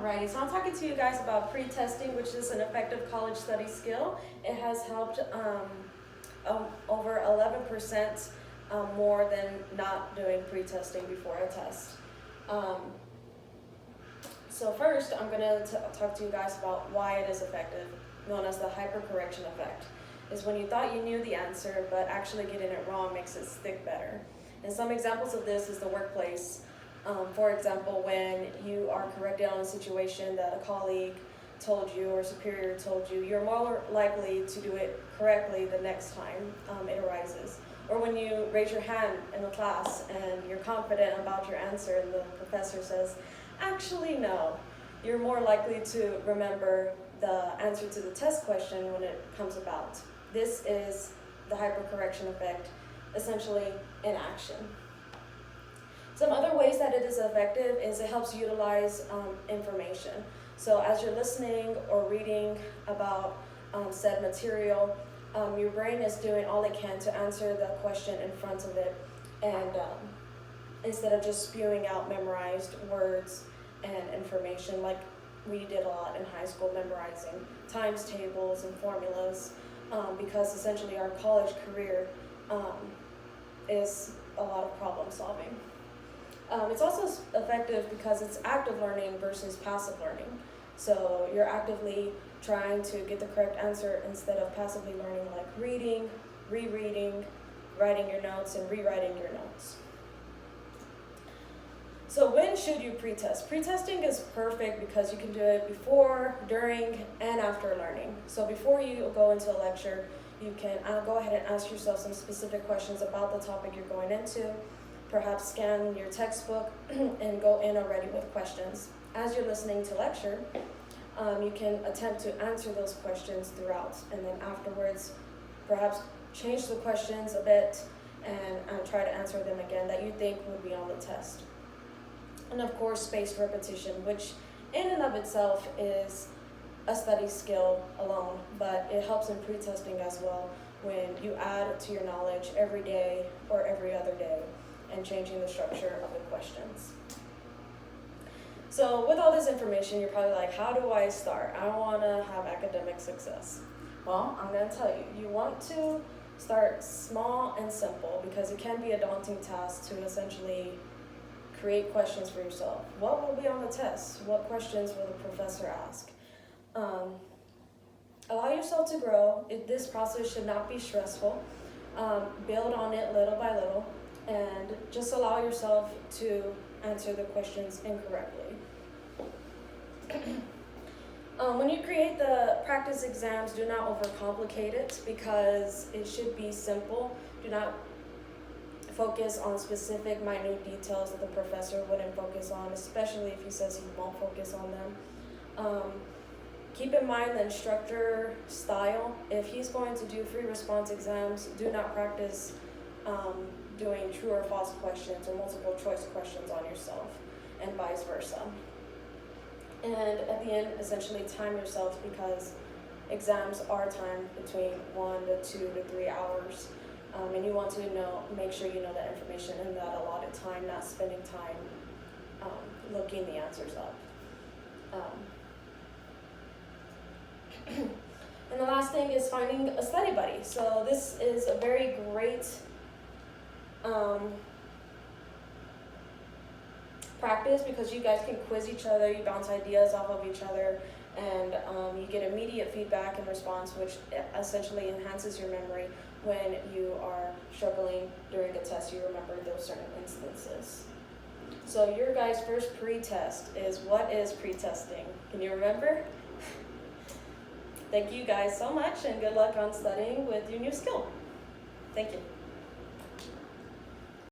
Alrighty, so I'm talking to you guys about pre-testing, which is an effective college study skill. It has helped over 11% more than not doing pre-testing before a test. So first, I'm going to talk to you guys about why it is effective, known as the hypercorrection effect. Is when you thought you knew the answer, but actually getting it wrong makes it stick better. And some examples of this is the workplace. For example, when you are corrected on a situation that a colleague told you or superior told you, you're more likely to do it correctly the next time it arises. Or when you raise your hand in a class and you're confident about your answer and the professor says, actually no, you're more likely to remember the answer to the test question when it comes about. This is the hypercorrection effect, essentially in action. Some other ways that it is effective is it helps utilize information. So as you're listening or reading about said material, your brain is doing all it can to answer the question in front of it, and instead of just spewing out memorized words and information like we did a lot in high school, memorizing times tables and formulas, because essentially our college career is a lot of problem solving. It's also effective because it's active learning versus passive learning. So you're actively trying to get the correct answer instead of passively learning, like reading, rereading, writing your notes, and rewriting your notes. So when should you pretest? Pretesting is perfect because you can do it before, during, and after learning. So before you go into a lecture, you can go ahead and ask yourself some specific questions about the topic you're going into. Perhaps scan your textbook and go in already with questions. As you're listening to lecture, you can attempt to answer those questions throughout, and then afterwards, perhaps change the questions a bit and try to answer them again that you think would be on the test. And of course, spaced repetition, which in and of itself is a study skill alone, but it helps in pretesting as well when you add to your knowledge every day or every other day and changing the structure of the questions. So with all this information, you're probably like, how do I start? I want to have academic success. Well, I'm going to tell you, you want to start small and simple because it can be a daunting task to essentially create questions for yourself. What will be on the test? What questions will the professor ask? Allow yourself to grow. This process should not be stressful. Build on it little by little, and just allow yourself to answer the questions incorrectly. When you create the practice exams, do not overcomplicate it because it should be simple. Do not focus on specific minute details that the professor wouldn't focus on, especially if he says he won't focus on them. Keep in mind the instructor style. If he's going to do free response exams, do not practice doing true or false questions or multiple choice questions on yourself, and vice versa. And at the end, essentially time yourself because exams are timed between 1 to 2 to 3 hours. And you want to make sure you know that information in that allotted time, not spending time looking the answers up. And the last thing is finding a study buddy. So this is a very great practice because you guys can quiz each other, you bounce ideas off of each other, and you get immediate feedback and response, which essentially enhances your memory. When you are struggling during a test, you remember those certain instances. So your guys' first pre-test is, what is pretesting? Can you remember? Thank you guys so much, and good luck on studying with your new skill. Thank you.